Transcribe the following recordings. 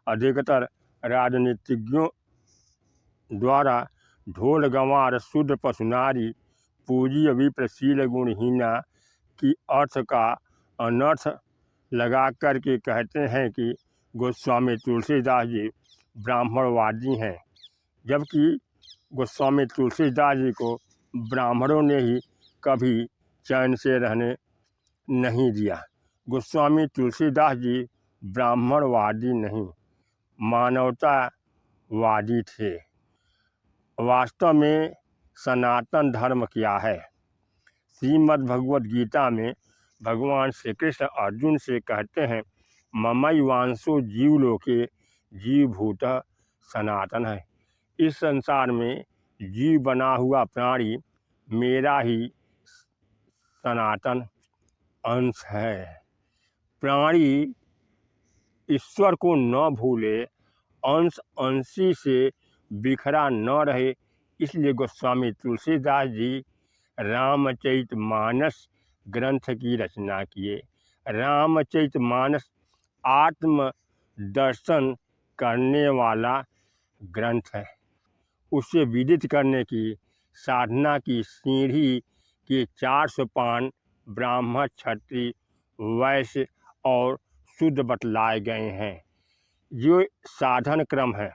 अधिकतर राजनीतिज्ञों द्वारा ढोल गंवार शूद्र पशुनारी पूज्य विप्रशील गुणहीना की अर्थ का अनर्थ लगा करके कहते हैं कि गोस्वामी तुलसीदास जी ब्राह्मणवादी हैं, जबकि गोस्वामी तुलसीदास जी को ब्राह्मणों ने ही कभी चैन से रहने नहीं दिया। गोस्वामी तुलसीदास जी ब्राह्मणवादी नहीं, मानवतावादी थे। वास्तव में सनातन धर्म क्या है? श्रीमद् भगवद गीता में भगवान श्री कृष्ण अर्जुन से कहते हैं, ममैवांशो जीवलोके जीवभूत सनातन है। इस संसार में जीव बना हुआ प्राणी मेरा ही सनातन अंश है। प्राणी ईश्वर को न भूले, अंश अंशी से बिखरा न रहे, इसलिए गोस्वामी तुलसीदास जी रामचरितमानस ग्रंथ की रचना किए। रामचरितमानस आत्म दर्शन करने वाला ग्रंथ है। उसे विदित करने की साधना की सीढ़ी के 4 सोपान ब्राह्मण, क्षत्रिय, वैश्य और शूद्र बतलाए गए हैं। जो साधन क्रम है,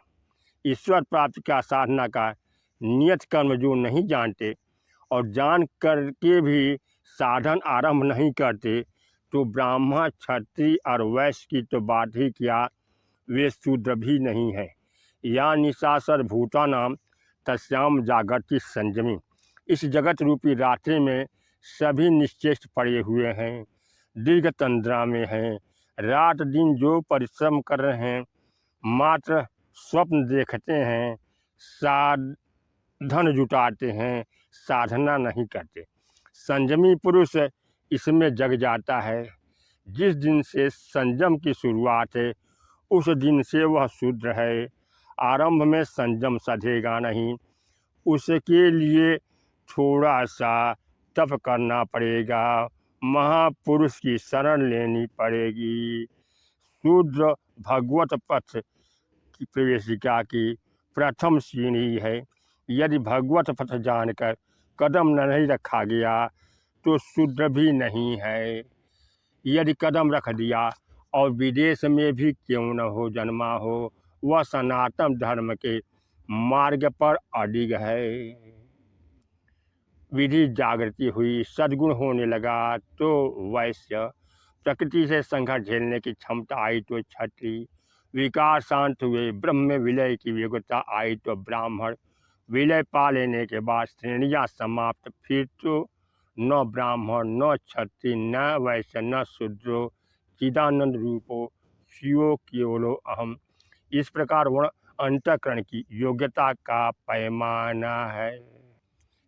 ईश्वर प्राप्ति का साधना का नियत कर्म जो नहीं जानते और जान करके भी साधन आरंभ नहीं करते, तो ब्राह्मण, क्षत्रिय और वैश्य की तो बात ही क्या, वे शूद्र भी नहीं है। या निशासर भूतानाम तस्याम जागृति संयमी। इस जगत रूपी रात्रि में सभी निश्चेष्ट पड़े हुए हैं, दीर्घ तंद्रा में हैं। रात दिन जो परिश्रम कर रहे हैं, मात्र स्वप्न देखते हैं, साधन जुटाते हैं, साधना नहीं करते। संयमी पुरुष इसमें जग जाता है। जिस दिन से संयम की शुरुआत है, उस दिन से वह शूद्र है। आरंभ में संयम सधेगा नहीं, उसके लिए थोड़ा सा तप करना पड़ेगा, महापुरुष की शरण लेनी पड़ेगी। शूद्र भगवत पथ की प्रवेशिका की प्रथम सीढ़ी है। यदि भगवत पथ जानकर कदम नहीं रखा गया, तो शूद्र भी नहीं है। यदि कदम रख दिया और विदेश में भी क्यों न हो जन्मा हो, वह सनातन धर्म के मार्ग पर अडिग है। विधि जागृति हुई, सद्गुण होने लगा तो वैश्य, प्रकृति से संघर्ष झेलने की क्षमता आई तो क्षत्रिय, विकार शांत हुए, ब्रह्म में विलय की योग्यता आई तो ब्राह्मण, विलय पा लेने के बाद श्रेणियाँ समाप्त, फिर तो न ब्राह्मण, न क्षत्रिय, न वैश्य, न शूद्रो, चिदानंद रूपो शिवो केवलो अहम। इस प्रकार वर्ण अंतःकरण की योग्यता का पैमाना है।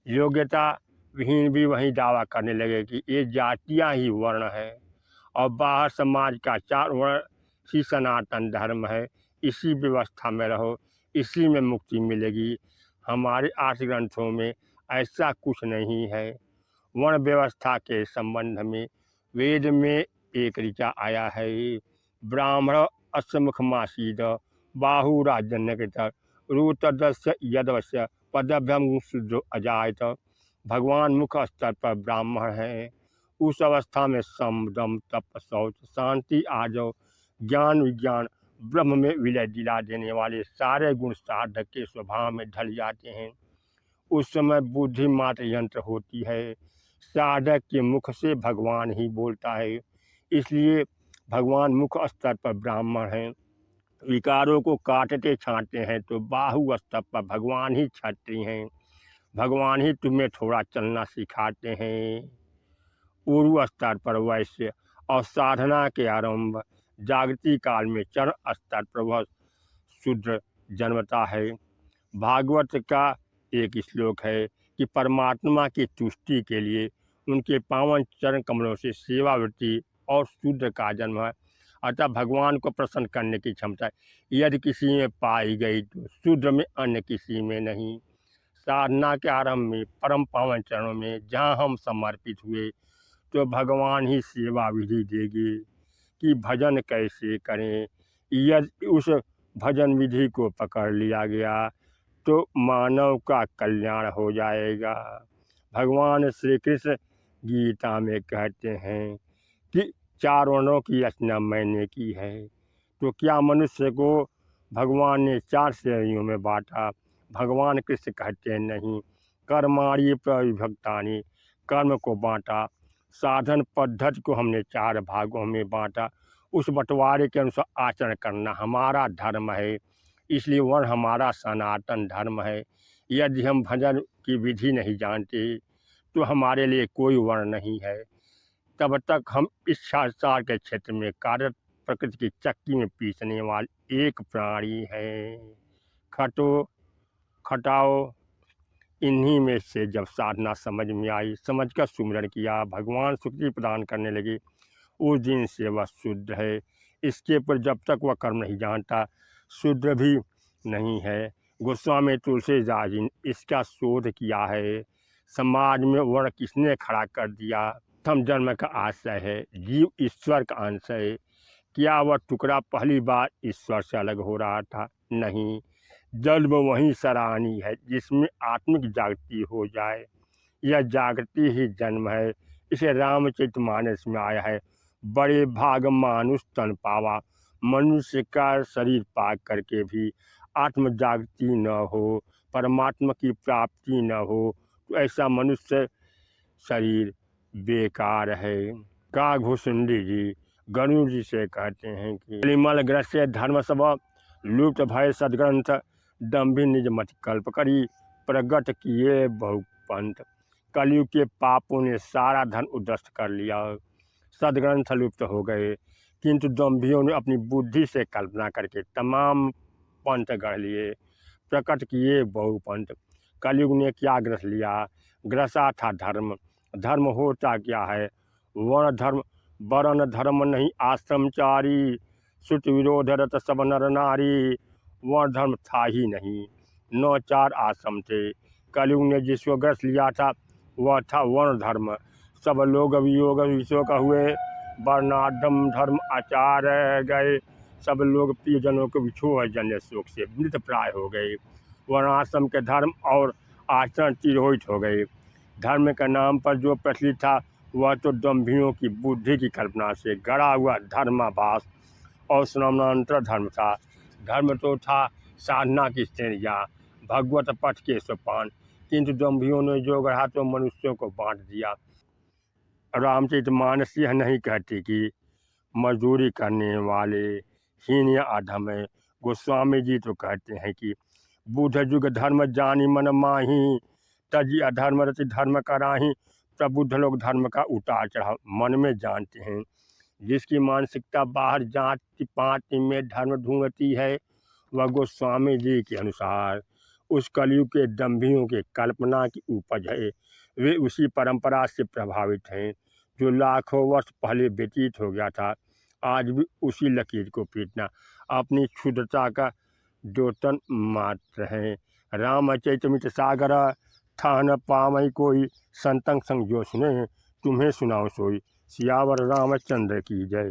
योग्यता विहीन भी वही दावा करने लगे कि ये जातियां ही वर्ण है और बाहर समाज का 4 वर्ण ही सनातन धर्म है। इसी व्यवस्था में रहो, इसी में मुक्ति मिलेगी। हमारे 8 ग्रंथों में ऐसा कुछ नहीं है। वर्ण व्यवस्था के संबंध में वेद में एक ऋचा आया है, ब्राह्मण अस्मुखमासीद बाहुराजन्यकृत रुतदस्य यदवस्य पदभ्यम शूद्रो अजायत। भगवान मुख स्तर पर ब्राह्मण है। उस अवस्था में सम, दम, तप, शौच, शांति, आजव, ज्ञान, विज्ञान, ब्रह्म में विलय दिला देने वाले सारे गुण साधक के स्वभाव में ढल जाते हैं। उस समय बुद्धि मात्र यंत्र होती है। साधक के मुख से भगवान ही बोलता है, इसलिए भगवान मुख स्तर पर ब्राह्मण हैं। विकारों को काटते छांटते हैं तो बाहु स्तर पर भगवान ही क्षत्रिय हैं। भगवान ही तुम्हें थोड़ा चलना सिखाते हैं। पूर्व स्तर पर वैश्य और साधना के आरंभ जागृति काल में चरण स्तर पर वह शूद्र जन्मता है। भागवत का एक श्लोक है कि परमात्मा की तुष्टि के लिए उनके पावन चरण कमलों से सेवावृत्ति और शूद्र का जन्म है। अतः भगवान को प्रसन्न करने की क्षमता यदि किसी में पाई गई तो शूद्र में, अन्य किसी में नहीं। साधना के आरंभ में परम पावन चरणों में जहाँ हम समर्पित हुए, तो भगवान ही सेवा विधि देंगे कि भजन कैसे करें। यदि उस भजन विधि को पकड़ लिया गया तो मानव का कल्याण हो जाएगा। भगवान श्री कृष्ण गीता में कहते हैं कि 4 वर्णों की रचना मैंने की है। तो क्या मनुष्य को भगवान ने 4 श्रेणियों में बांटा? भगवान कृष्ण कहते नहीं, कर्माणि प्रविभक्तानि, कर्म को बांटा। साधन पद्धति को हमने 4 भागों में बांटा। उस बंटवारे के अनुसार आचरण करना हमारा धर्म है, इसलिए वर्ण हमारा सनातन धर्म है। यदि हम भजन की विधि नहीं जानते तो हमारे लिए कोई वर्ण नहीं है। तब तक हम इस संसार के क्षेत्र में कार्य प्रकृति की चक्की में पीसने वाली एक प्राणी है। खटो खटाओ, इन्हीं में से जब साधना समझ में आई, समझकर सुमिरन किया, भगवान सुखी प्रदान करने लगे, उस दिन से वह शुद्ध है। इसके पर जब तक वह कर्म नहीं जानता, शुद्ध भी नहीं है। गोस्वामी तुलसीदास जी ने इसका शोध किया है। समाज में वर्ण किसने खड़ा कर दिया? प्रथम जन्म का आशय है, जीव ईश्वर का अंश है। क्या वह टुकड़ा पहली बार ईश्वर से अलग हो रहा था? नहीं, जन्म वही सराहनीय है जिसमें आत्मिक जागृति हो जाए। यह जागृति ही जन्म है। इसे रामचरितमानस में आया है, बड़े भाग मानुष तन पावा, मनुष्य का शरीर पाक करके भी आत्म जागृति न हो, परमात्मा की प्राप्ति न हो, तो ऐसा मनुष्य शरीर बेकार है। का घुसुंडी जी गणु जी से कहते हैं कि कलिमल ग्रस्त धर्म सब लुप्त भय सदग्रंथ, दम्भी निज मत कल्प करी, प्रगट किए बहुपंथ। कलयुग के पापों ने सारा धन उद्ध्वस्त कर लिया, सदग्रंथ लुप्त हो गए, किंतु दम्भियों ने अपनी बुद्धि से कल्पना करके तमाम पंथ गढ़ लिए, प्रकट किए बहुपंथ। कलयुग ने क्या ग्रस लिया? ग्रसा था धर्म। धर्म होता क्या है? वर्ण धर्म, वर्ण धर्म नहीं आश्रमचारी, श्रुति विरोध रत सब नर नारी। वर्ण धर्म था ही नहीं, 9 4 आश्रम थे। कलयुग ने जिसको ग्रस लिया था वह था वर्ण धर्म। सब लोग वियोग विश्व का हुए, वर्णाधम धर्म आचार गए। सब लोग प्रियजनों को विछोह जन्य शोक से मृत प्राय हो गए। वर्णाश्रम के धर्म और आचरण तिरोहित हो गए। धर्म के नाम पर जो प्रचलित था वह तो दम्भियों की बुद्धि की कल्पना से गढ़ा हुआ धर्माभास और समानांतर धर्म था। धर्म तो था साधना की श्रेणियाँ, भगवत पथ के सोपान, किंतु दम्भियों ने जो गढ़ा तो मनुष्यों को बांट दिया। रामचरितमानस यह नहीं कहती कि मजदूरी करने वाले हीन या अधम है। गोस्वामी जी तो कहते हैं कि बुध युग धर्म जानी मन माही, तजी अधर्म रति धर्म कराही। प्रबुद्ध लोग धर्म का उतार चढ़ाव मन में जानते हैं। जिसकी मानसिकता बाहर जाति पाति में धर्म ढूंढती है, वह गोस्वामी जी के अनुसार उस कलयुग के दम्भियों के कल्पना की उपज है। वे उसी परंपरा से प्रभावित हैं जो लाखों वर्ष पहले व्यतीत हो गया था। आज भी उसी लकीर को पीटना अपनी क्षुद्रता का द्योतन मात्र है। रामचरितमित सागर था न पावई कोई, संतंग संग जो सुने तुम्हें सुनाओ सोई। सियावर रामचंद्र की जय।